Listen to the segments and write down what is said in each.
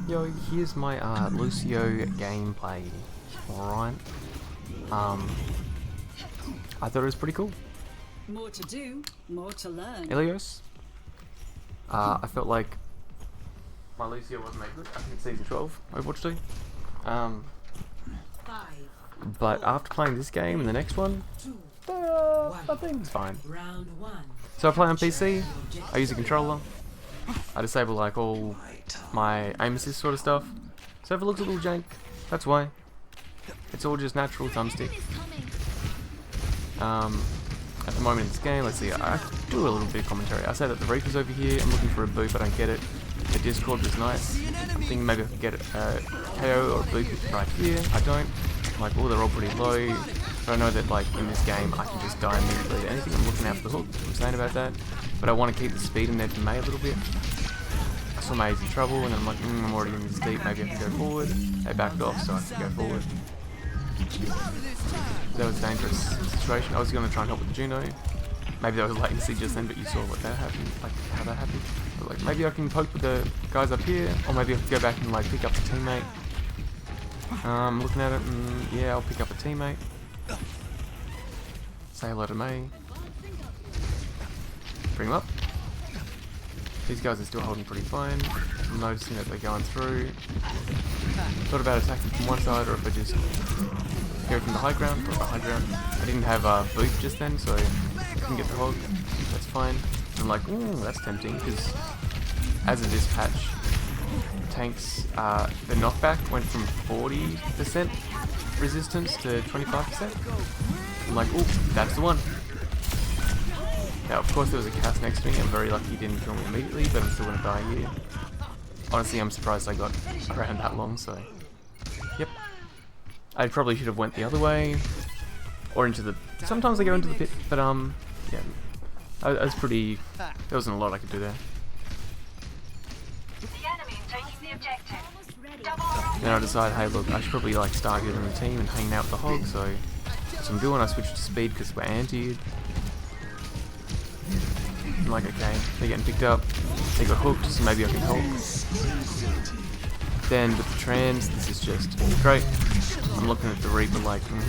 Yo, here's my Lucio gameplay. Alright. I thought it was pretty cool. More to do, more to learn. Ilios. I felt like my Lucio wasn't that good. I think it's season 12, Overwatch 2. But after playing this game and the next one, I think it's fine. So I play on PC, I use a controller, I disable like all my aim assist sort of stuff. So if it looks a little jank, that's why. It's all just natural thumbstick. At the moment in this game, let's see, I do a little bit of commentary. I say that the Reaper's over here, I'm looking for a boot, but I don't get it. The Discord was nice. I'm thinking maybe I could get a KO or a boot right here. I don't. Like, oh, they're all pretty low. But I know that, like, in this game, I can just die immediately to anything. I'm looking out for the hook. I'm saying about that. But I want to keep the speed in there for May a little bit. I saw May's in trouble, and I'm like, I'm already in this deep. Maybe I can go forward. They backed off, so I can go forward. That was a dangerous situation. I was going to try and help with the Juno. Maybe there was latency just then, but you saw what that happened, like how that happened. But like maybe I can poke with the guys up here, or maybe I can go back and like pick up the teammate. Looking at it, yeah, I'll pick up a teammate. Say hello to May. Bring him up. These guys are still holding pretty fine. I'm noticing that they're going through. Thought about attacking from one side, or if I just go from the high ground, or the high ground. I didn't have a boot just then, so I couldn't get the hog. That's fine. I'm like, ooh, that's tempting, because as of this patch, tanks, the knockback went from 40% resistance to 25%. I'm like, ooh, that's the one. Now, of course, there was a cast next to me. I'm very lucky he didn't kill me immediately, but I'm still going to die here. Honestly, I'm surprised I got around that long, so... Yep. I probably should have went the other way, or into the... Sometimes I go into the pit, but yeah. I was pretty... There wasn't a lot I could do there. Then I decided, hey look, I should probably like start getting the team and hanging out with the hog, so... That's what I'm doing. I switched to speed because we're anti-ed. I'm like, okay, they're getting picked up. They got hooked, so maybe I can help. Then with the trans, this is just great. I'm looking at the Reaper like, I'm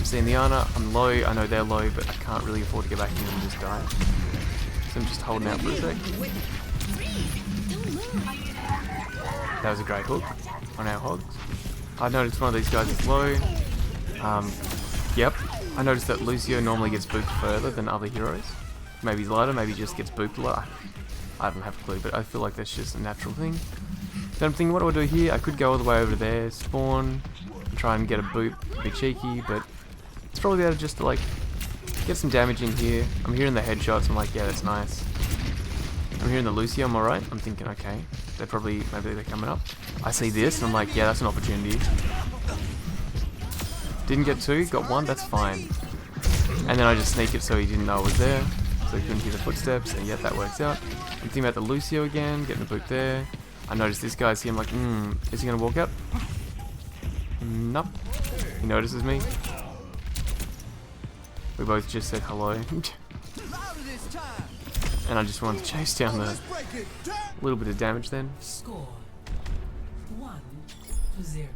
seeing the Ana, I'm low, I know they're low, but I can't really afford to get back in and just die. So I'm just holding out for a sec. That was a great hook on our hogs. I noticed one of these guys is low. Yep. I noticed that Lucio normally gets booped further than other heroes. Maybe he's lighter, maybe he just gets booped a lot. I don't have a clue, but I feel like that's just a natural thing. Then I'm thinking, what do I do here? I could go all the way over there, spawn, and try and get a boop, be cheeky, but it's probably better just to like get some damage in here. I'm hearing the headshots, I'm like, yeah, that's nice. I'm hearing the Lucio, I'm alright. I'm thinking, okay, they're probably, maybe they're coming up. I see this, and I'm like, yeah, that's an opportunity. Didn't get two, got one, that's fine. And then I just sneak it so he didn't know I was there, so he couldn't hear the footsteps, and yet that works out. I'm thinking about the Lucio again, getting the boot there. I noticed this guy's here, I'm like, is he gonna walk up? Nope. He notices me. We both just said hello. And I just wanted to chase down the little bit of damage then. Score 1-0.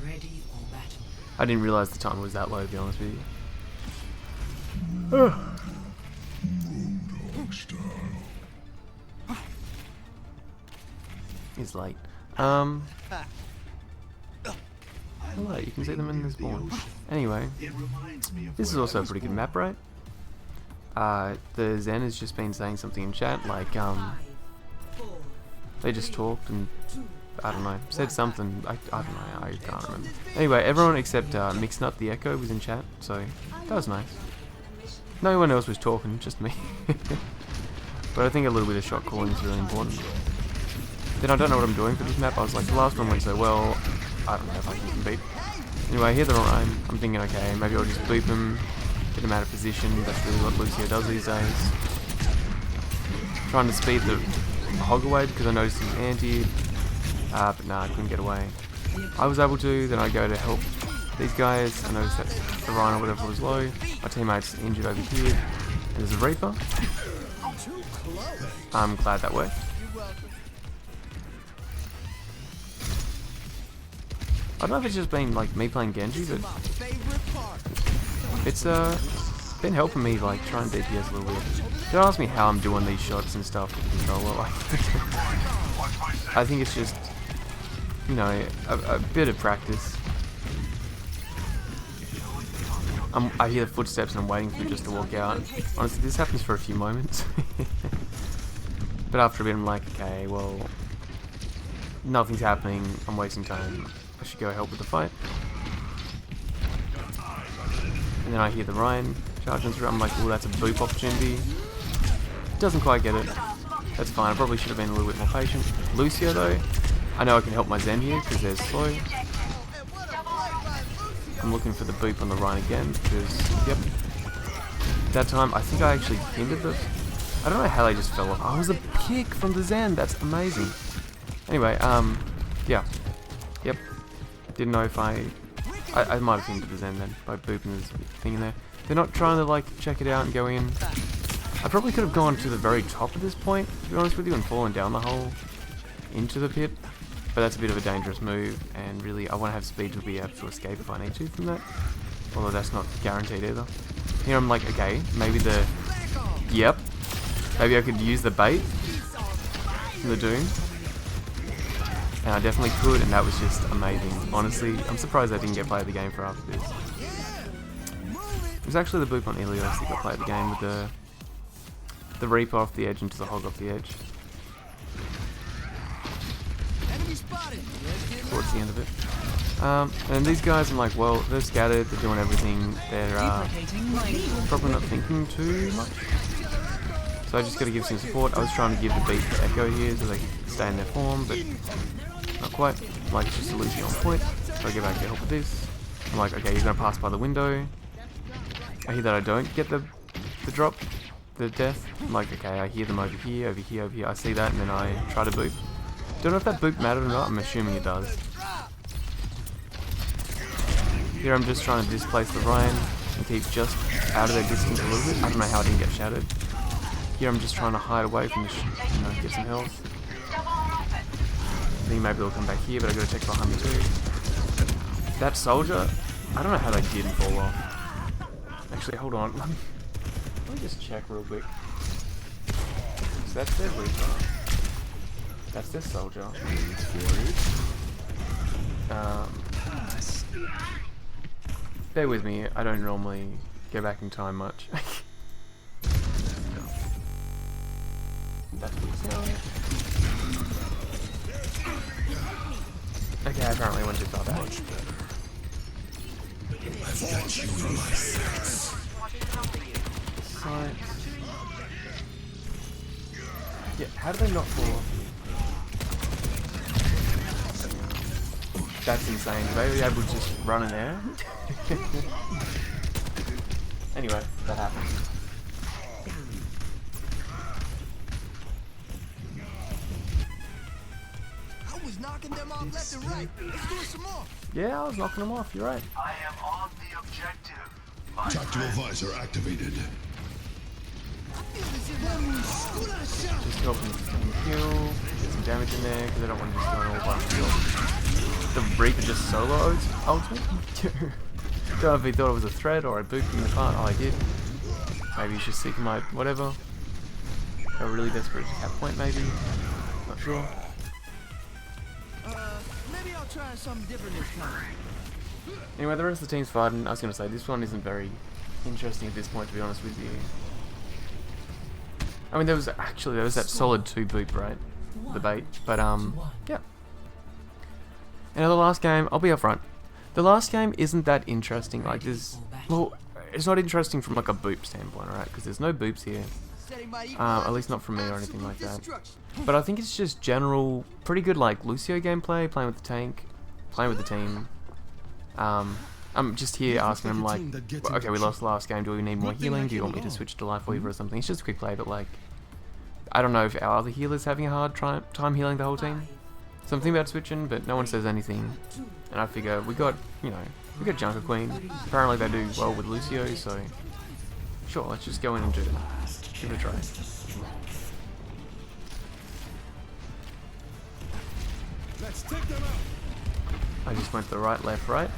Ready for battle. I didn't realise the timer was that low, to be honest with you. It's late. Hello, you can see them in the spawn. Anyway, this is also a pretty good map, right? The Zen has just been saying something in chat, like, they just talked and, I don't know, said something, I don't know, I can't remember. Anyway, everyone except Mixnut the Echo was in chat, so that was nice. No one else was talking, just me. But I think a little bit of shot calling is really important. Then I don't know what I'm doing for this map. I was like, the last one went so well, I don't know if I can beat. Anyway, here they're on. I'm thinking, okay, maybe I'll just boop him, get him out of position. That's really what Lucio does these days. Trying to speed the hog away because I noticed he's anti. But nah, I couldn't get away. I was able to, then I go to help these guys. I noticed that the Rhino or whatever was low. My teammate's injured over here. There's a Reaper. I'm glad that worked. I don't know if it's just been like me playing Genji, but it's been helping me like try and DPS a little bit. Don't ask me how I'm doing these shots and stuff with the controller. Like, I think it's just, you know, a bit of practice. I hear the footsteps and I'm waiting for them just to walk out. Honestly, this happens for a few moments. But after a bit I'm like, okay, well, nothing's happening, I'm wasting time. I should go help with the fight. And then I hear the Ryan charging through, I'm like, oh, that's a boop opportunity. Doesn't quite get it. That's fine, I probably should have been a little bit more patient. Lucio though, I know I can help my Zen here because they're slow. I'm looking for the boop on the Rhine again because, yep. That time, I think I actually hindered this. I don't know how they just fell off. Oh, it was a kick from the Zen. That's amazing. Anyway, yeah. Yep. Didn't know if I might have hindered the Zen then by booping this thing in there. They're not trying to, like, check it out and go in. I probably could have gone to the very top at this point, to be honest with you, and fallen down the hole into the pit. But that's a bit of a dangerous move, and really I want to have speed to be able to escape if I need to from that. Although that's not guaranteed either. Here I'm like, okay, maybe the... Yep. Maybe I could use the bait from the Doom. And I definitely could, and that was just amazing. Honestly, I'm surprised I didn't get played the game for after this. It was actually the boop on Ilios that got played the game with the Reaper off the edge into the Hog off the edge. Towards the end of it. And these guys, I'm like, well, they're scattered, they're doing everything, they're probably not thinking too much. So I just gotta give some support. I was trying to give the beat to Echo here so they can stay in their form, but not quite. Like, it's just a Lucio on point. So I get back to help with this. I'm like, okay, he's gonna pass by the window. I hear that I don't get the drop, the death. I'm like, okay, I hear them over here, over here, over here. I see that, and then I try to boop. Don't know if that boop mattered or not, I'm assuming it does. Here I'm just trying to displace the Ryan and keep just out of their distance a little bit. I don't know how I didn't get shattered. Here I'm just trying to hide away from the get some health. I think maybe they'll come back here, but I gotta check behind me too. That soldier, I don't know how they didn't fall off. Actually, hold on. Let me just check real quick. So that's their Reaper. That's this soldier. Bear with me, I don't normally go back in time much. Okay, apparently I went too far back. I've got you in my sights. Yeah, how do they not fall off? That's insane. They were able to just run in there. Anyway, that happened. I was knocking them off left and right. Let's do it some more. Yeah, I was knocking them off, you're right. I am on the objective. Tactical visor activated. Just helping them kill, get some damage in there, because I don't want to just go all by field. The Reaper just solo ultimate? Don't know if he thought it was a threat or I booped him in the part. Oh, I did. Maybe he's just seeking my whatever. Got really desperate to cap point, maybe. Not sure. Maybe I'll try something different this time. Anyway, the rest of the team's fighting. I was going to say, this one isn't very interesting at this point, to be honest with you. I mean, there was that solid 2 boop, right? The bait. But, yeah. And the last game, I'll be upfront. The last game isn't that interesting. Like, there's... Well, it's not interesting from, like, a boop standpoint, alright? Because there's no boops here. At least not from me or anything like that. But I think it's just general, pretty good, like, Lucio gameplay, playing with the tank, playing with the team. I'm just here asking him, like, okay, we lost the last game, do we need more healing? Do you want me to switch to Life Weaver or something? It's just a quick play, but, like, I don't know if our other healer's having a hard time healing the whole team. So I'm thinking about switching, but no one says anything. And I figure we got, you know, we got Junker Queen. Apparently they do well with Lucio, so Sure, let's just go in and do it. Give it a try. Let's take them out. I just went the right, left, right.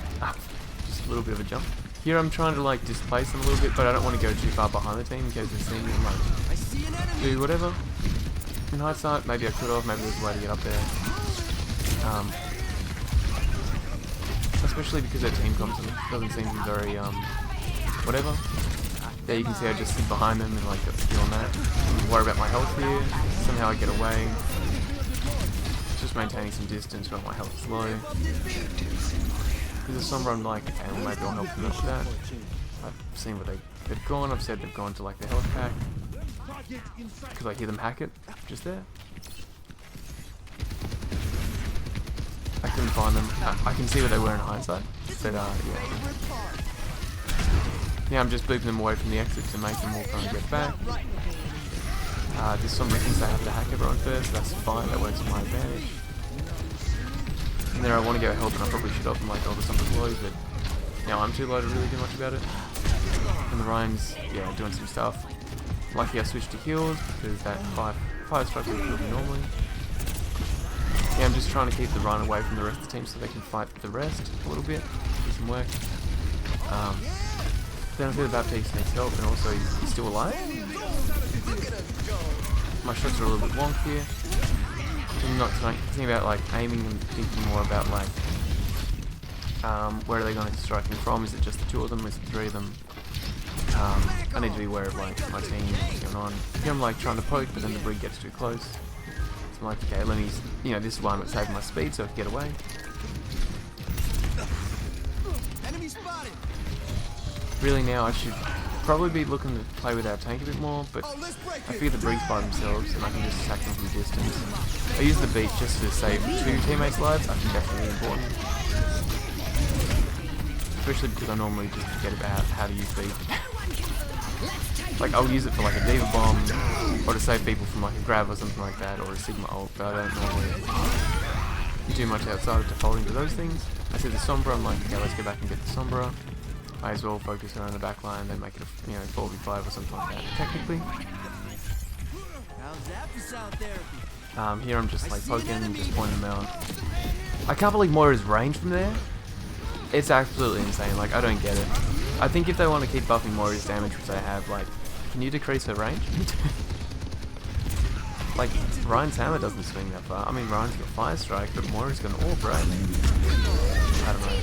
Just a little bit of a jump. Here I'm trying to like displace them a little bit, but I don't want to go too far behind the team in case they see me and like I see an enemy. do whatever. In hindsight, maybe I could have, maybe there's a way to get up there. Especially because their team comp doesn't seem to be very, whatever. There you can see I just sit behind them and like got skill on that. Worry about my health here. Somehow I get away. Just maintaining some distance while my health is low. Because if someone I'm like, okay, well maybe I'll help them out with that. I've seen what they've gone. I've said they've gone to like the health pack. Because I hear them hack it. Just there. I couldn't find them. I can see where they were in hindsight. But yeah. Yeah, I'm just booping them away from the exit to make them all trying to get back. This Sombra thinks I have to hack everyone first. That's fine. That works to my advantage. And there I want to go help, and I probably should open like all the Sombra's low, but now I'm too low to really do much about it. And the Ryan's, yeah, doing some stuff. Lucky I switched to heals because that 5 strike would kill me normally. Yeah, I'm just trying to keep the Ryan away from the rest of the team so they can fight the rest a little bit, do some work. Then I feel the Baptiste needs help, and also he's still alive. My shots are a little bit wonk here. I'm not thinking about like aiming and thinking more about like where are they going to strike me from? Is it just the 2 of them? Is it 3 of them? I need to be aware of like my team, what's going on. Here I'm like trying to poke, but then the brig gets too close. So I'm like, okay, let me, this is why I'm saving my speed so I can get away. Enemy spotted. Really now I should probably be looking to play with our tank a bit more, but Oh, let's break I it. fear the brigs by themselves and I can just attack them from distance. I use the beat just to save 2 teammates' lives. I think that's really important. Especially because I normally just forget about how to use beat. Like I'll use it for like a diva bomb, or to save people from like a grab or something like that, or a sigma ult, but I don't normally do much outside of defaulting to those things. I see the Sombra, I'm like, okay, let's go back and get the Sombra. Might as well focus around the back line, then make it a 4v5 or something like that, technically. How's that for sound therapy? Here I'm just like poking and just pointing them out. I can't believe Moira's range from there. It's absolutely insane, like I don't get it. I think if they want to keep buffing Moira's damage, which they have, like, can you decrease her range? Like, Ryan's hammer doesn't swing that far. I mean, Ryan's got Fire Strike, but Moira's got an AWP, right? I don't know.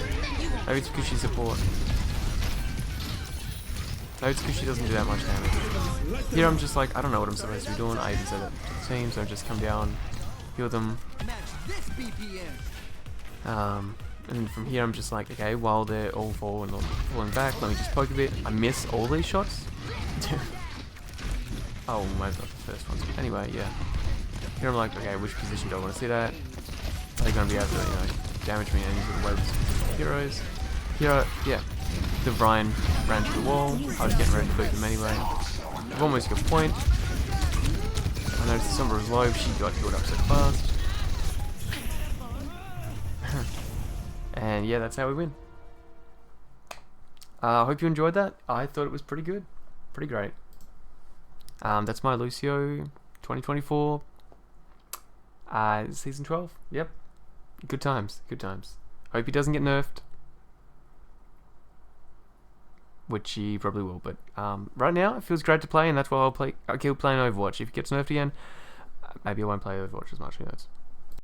Maybe it's because she's support. Maybe it's because she doesn't do that much damage. Here I'm just like, I don't know what I'm supposed to be doing. I even said it to the team, so I just come down, heal them. Match this BPM. And then from here I'm just like, okay, while they're all falling back, let me just poke a bit. I miss all these shots. Oh, maybe not the first ones. Anyway, yeah. Here I'm like, okay, which position do I want to sit at? Are they going to be able to, damage me in any sort of way with specific heroes? Here, yeah. The Ryan ran to the wall. I was getting ready to boot them anyway. I've almost got a point. I noticed the Sombra was low. She got healed up so fast. And yeah, that's how we win. I hope you enjoyed that. I thought it was pretty good. Pretty great. That's my Lucio 2024 season 12. Yep. Good times. Good times. Hope he doesn't get nerfed. Which he probably will, but right now it feels great to play, and that's why I'll keep playing Overwatch. If it gets nerfed again, maybe I won't play Overwatch as much, who knows.